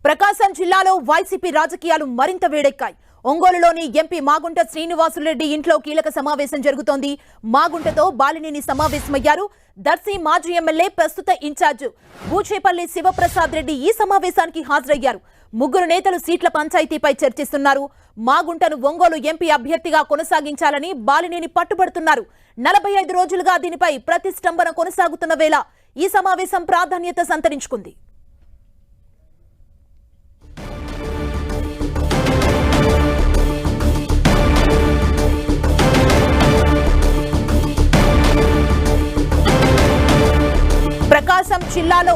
ప్రకాశం జిల్లాలో వైసీపీ రాజకీయాలు మరింత వేడెక్కాయి. ఒంగోలులోని ఎంపీ మాగుంట శ్రీనివాసులరెడ్డి ఇంట్లో కీలక సమావేశం జరుగుతోంది. మాగుంటతో బాలినేని సమావేశమయ్యారు. దర్శి మాజీ ఎమ్మెల్యే ప్రస్తుత ఇన్ఛార్జ్ బూచేపల్లి శివప్రసాద్ రెడ్డి ఈ సమావేశానికి హాజరయ్యారు. ముగ్గురు నేతలు సీట్ల పంచాయతీపై చర్చిస్తున్నారు. మాగుంటను ఒంగోలు ఎంపీ అభ్యర్థిగా కొనసాగించాలని బాలినేని పట్టుబడుతున్నారు. 45 రోజులుగా దీనిపై ప్రతిష్టంభన కొనసాగుతున్న వేళ ఈ సమావేశం ప్రాధాన్యత సంతరించుకుంది. ప్రకాశం జిల్లాలో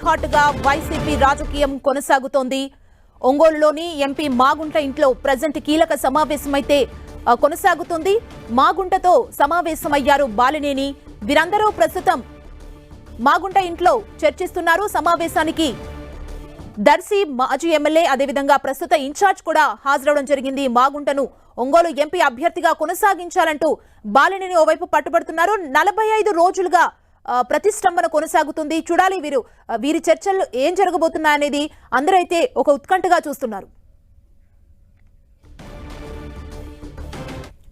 హాట్ గా వైసీపీ రాజకీయం కొనసాగుతోంది. ఒంగోలులోని ఎంపీ మాగుంట ఇంట్లో ప్రజెంట్ కీలక సమావేశమైతే కొనసాగుతుంది. మాగుంటతో సమావేశమయ్యారు బాలినేని. వీరందరూ ప్రస్తుతం మాగుంట ఇంట్లో చర్చిస్తున్నారు. సమావేశానికి దర్శి మాజీ ఎమ్మెల్యే అదేవిధంగా ప్రస్తుత ఇన్ఛార్జ్ కూడా హాజరవడం జరిగింది. మాగుంటను ఒంగోలు ఎంపీ అభ్యర్థిగా కొనసాగించాలంటూ బాలినేని ఓవైపు పట్టుబడుతున్నారు. 45 రోజులుగా ప్రతిష్టంభన కొనసాగుతుంది. చూడాలి వీరి చర్చలు ఏం జరగబోతున్నాయనేది అందరూ అయితే ఒక ఉత్కంఠగా చూస్తున్నారు.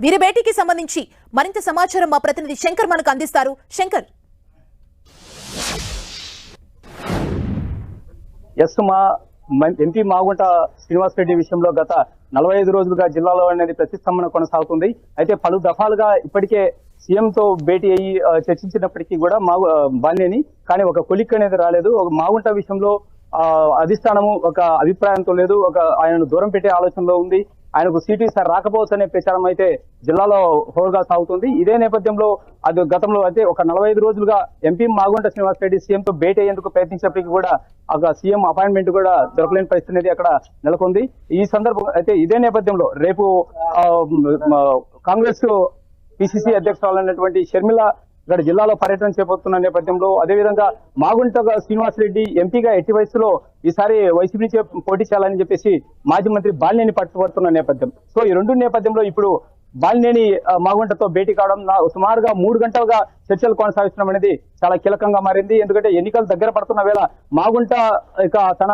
వీరి భేటీకి సంబంధించి మరింత సమాచారం మా ప్రతినిధి శంకర్ మనకు అందిస్తారు. శంకర్. ఎంపీ మాగుంట శ్రీనివాసరెడ్డి విషయంలో గత 45 రోజులుగా జిల్లాలో అనేది ప్రతిష్టంభన కొనసాగుతుంది. అయితే పలు దఫాలుగా ఇప్పటికే సీఎంతో భేటీ అయ్యి చర్చించినప్పటికీ కూడా బాలినేని కానీ ఒక కొలిక్ అనేది రాలేదు. ఒక మాగుంట విషయంలో అధిష్టానము ఒక అభిప్రాయంతో లేదు, ఆయనను దూరం పెట్టే ఆలోచనలో ఉంది. ఆయనకు సీటు ఈసారి రాకపోవచ్చు అనే ప్రచారం అయితే జిల్లాలో హోరుగా సాగుతుంది. ఇదే నేపథ్యంలో అది గతంలో అయితే ఒక 45 రోజులుగా ఎంపీ మాగుంట శ్రీనివాసరెడ్డి సీఎంతో భేటీ అయ్యేందుకు ప్రయత్నించినప్పటికీ కూడా సీఎం అపాయింట్మెంట్ కూడా దొరకలేని పరిస్థితి అనేది అక్కడ నెలకొంది. ఈ సందర్భం అయితే ఇదే నేపథ్యంలో రేపు కాంగ్రెస్ పిసిసి అధ్యక్షురాలైనటువంటి షర్మిల ఇక్కడ జిల్లాలో పర్యటన చేపడుతున్న నేపథ్యంలో అదేవిధంగా మాగుంట శ్రీనివాసరెడ్డి ఎంపీగా ఎట్టి వయసులో ఈసారి వైసీపీ నుంచి పోటీ చేయాలని చెప్పేసి మాజీ మంత్రి బాలినేని పట్టుబడుతున్న నేపథ్యం. సో ఈ రెండు నేపథ్యంలో ఇప్పుడు బాలినేని మాగుంటతో భేటీ కావడం సుమారుగా 3 గంటలుగా చర్చలు కొనసాగిస్తున్నాం అనేది చాలా కీలకంగా మారింది. ఎందుకంటే ఎన్నికలు దగ్గర పడుతున్న వేళ మాగుంట ఇక తన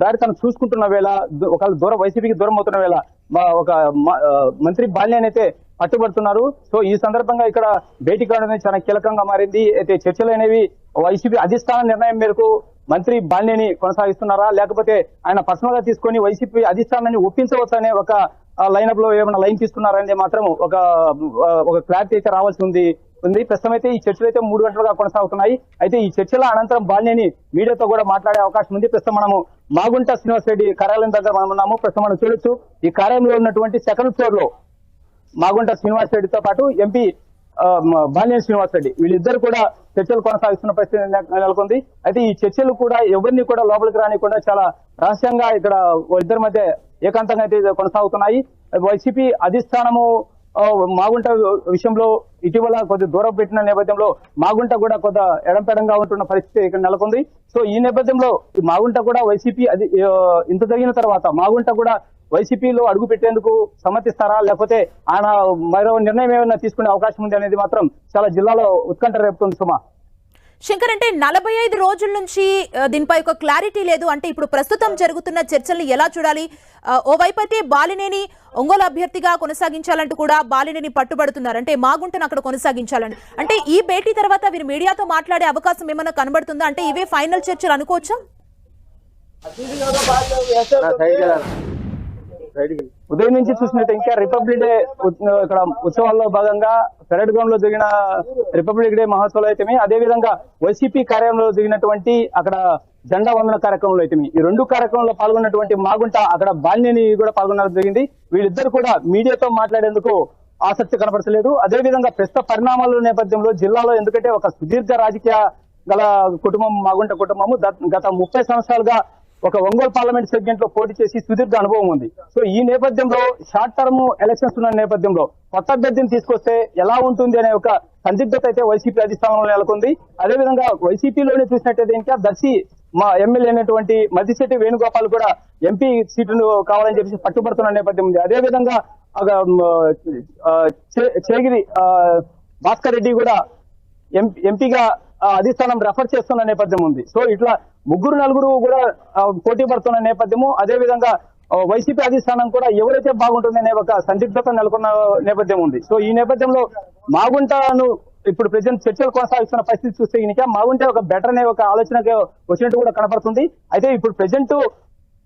దారి తను చూసుకుంటున్న వేళ ఒకవేళ వైసీపీకి దూరం అవుతున్న వేళ ఒక మంత్రి బాలినేని అయితే పట్టుబడుతున్నారు. సో ఈ సందర్భంగా ఇక్కడ భేటీ కావడం చాలా కీలకంగా మారింది. అయితే చర్చలు అనేవి వైసీపీ అధిష్టాన నిర్ణయం మేరకు మంత్రి బాలినేని కొనసాగిస్తున్నారా, లేకపోతే ఆయన పర్సనల్ గా తీసుకొని వైసీపీ అధిష్టానాన్ని ఒప్పించవచ్చు అనే ఒక లైనప్ లో ఏమైనా లైన్ తీస్తున్నారనేది మాత్రం ఒక క్లారిటీ అయితే రావాల్సి ఉంది. ప్రస్తుతం అయితే ఈ చర్చలు అయితే 3 గంటలుగా కొనసాగుతున్నాయి. అయితే ఈ చర్చల అనంతరం బాలినేని మీడియాతో కూడా మాట్లాడే అవకాశం ఉంది. ప్రస్తుతం మనము మాగుంట శ్రీనివాసరెడ్డి కార్యాలయం దగ్గర మనం ఉన్నాము. ప్రస్తుతం మనం చూడొచ్చు ఈ కార్యాలయంలో ఉన్నటువంటి సెకండ్ ఫ్లోర్ లో మాగుంట శ్రీనివాసరెడ్డితో పాటు ఎంపీ బాలినేని శ్రీనివాసరెడ్డి వీళ్ళిద్దరు కూడా చర్చలు కొనసాగిస్తున్న పరిస్థితి నెలకొంది. అయితే ఈ చర్చలు కూడా ఎవరిని కూడా లోపలికి రానికుండా చాలా రహస్యంగా ఇక్కడ ఇద్దరి మధ్య ఏకాంతంగా అయితే కొనసాగుతున్నాయి. వైసీపీ అధిష్టానము మాగుంట విషయంలో ఇటీవల కొద్ది దూరం పెట్టిన నేపథ్యంలో మాగుంట కూడా కొంత ఎడంపెడంగా ఉంటున్న పరిస్థితి ఇక్కడ నెలకొంది. సో ఈ నేపథ్యంలో మాగుంట కూడా వైసీపీ ఇంత జరిగిన తర్వాత మాగుంట కూడా వైసీపీలో అడుగు పెట్టేందుకు సమ్మతిస్తారా, లేకపోతే ఆయన మరో నిర్ణయం ఏమైనా తీసుకునే అవకాశం ఉంది అనేది మాత్రం చాలా జిల్లాలో ఉత్కంఠ రేపుతుంది. సుమా. శంకర్, అంటే 45 రోజుల నుంచి దీనిపై ఒక క్లారిటీ లేదు. అంటే ఇప్పుడు ప్రస్తుతం జరుగుతున్న చర్చల్ని ఎలా చూడాలి? ఓవైపు అయితే బాలినేని ఒంగోలు అభ్యర్థిగా కొనసాగించాలంటూ కూడా బాలినేని పట్టుబడుతున్నారు. అంటే మాగుంటను అక్కడ కొనసాగించాలని అంటే ఈ భేటీ తర్వాత వీరు మీడియాతో మాట్లాడే అవకాశం ఏమైనా కనబడుతుందా? అంటే ఇవే ఫైనల్ చర్చలు అనుకోవచ్చా? ఉదయం నుంచి చూసినట్టు ఇంకా రిపబ్లిక్ డే ఇక్కడ ఉత్సవాల్లో భాగంగా పెరేడ్ గ్రౌండ్ లో జరిగిన రిపబ్లిక్ డే మహోత్సవాలు అయితే అదే విధంగా వైసీపీ కార్యాలయంలో జరిగినటువంటి అక్కడ జెండా వందన కార్యక్రమంలో అయితే ఈ రెండు కార్యక్రమంలో పాల్గొన్నటువంటి మాగుంట అక్కడ బాలినేని కూడా పాల్గొనడం జరిగింది. వీళ్ళిద్దరు కూడా మీడియాతో మాట్లాడేందుకు ఆసక్తి కనపరచలేదు. అదేవిధంగా ప్రస్తుత పరిణామాల నేపథ్యంలో జిల్లాలో ఎందుకంటే ఒక సుదీర్ఘ రాజకీయ గల కుటుంబం మాగుంట కుటుంబము గత 30 సంవత్సరాలుగా ఒక ఒంగోలు పార్లమెంట్ సెగ్మెంట్ లో పోటీ చేసి సుదీర్ఘ అనుభవం ఉంది. సో ఈ నేపథ్యంలో షార్ట్ టర్మ్ ఎలక్షన్స్ ఉన్న నేపథ్యంలో కొత్త అభ్యర్థిని తీసుకొస్తే ఎలా ఉంటుంది అనే ఒక సందిగ్ధత అయితే వైసీపీ అధిష్టానంలో నెలకొంది. అదేవిధంగా వైసీపీలోనే చూసినట్టయితే ఇంకా దర్శి మా ఎమ్మెల్యే అయినటువంటి మద్దిశెట్టి వేణుగోపాల్ కూడా ఎంపీ సీటును కావాలని చెప్పేసి పట్టుబడుతున్న నేపథ్యం ఉంది. అదేవిధంగా చేగిరి భాస్కర్ రెడ్డి కూడా ఎంపీగా అధిష్టానం రెఫర్ చేస్తున్న నేపథ్యం ఉంది. సో ఇట్లా ముగ్గురు నలుగురు కూడా పోటీ పడుతున్న నేపథ్యము, అదే విధంగా వైసీపీ అధిష్టానం కూడా ఎవరైతే బాగుంటుందనే ఒక సందిగ్ధత నెలకొన్న నేపథ్యం ఉంది. సో ఈ నేపథ్యంలో మాగుంటను ఇప్పుడు ప్రెజెంట్ చర్చలు కొనసాగిస్తున్న పరిస్థితి చూస్తే ఈయనక మాగుంటే ఒక బెటర్ అనే ఒక ఆలోచనకి వచ్చినట్టు కూడా కనపడుతుంది. అయితే ఇప్పుడు ప్రెజెంట్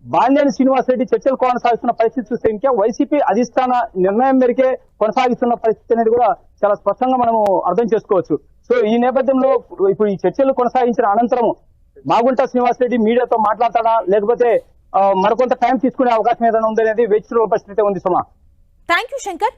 బాలినేని శ్రీనివాసరెడ్డి చర్చలు కొనసాగిస్తున్న పరిస్థితి చూస్తే ఇంకా వైసీపీ అధిష్టాన నిర్ణయం మేరకే కొనసాగిస్తున్న పరిస్థితి అనేది కూడా చాలా స్పష్టంగా మనము అర్థం చేసుకోవచ్చు. సో ఈ నేపథ్యంలో ఇప్పుడు ఈ చర్చలు కొనసాగించిన అనంతరం మాగుంట శ్రీనివాసరెడ్డి మీడియాతో మాట్లాడతాడా, లేకపోతే మరికొంత టైం తీసుకునే అవకాశం ఏదైనా ఉందనేది వేచి చూడవలసిన పరిస్థితి ఉంది సుమా. Thank you Shankar.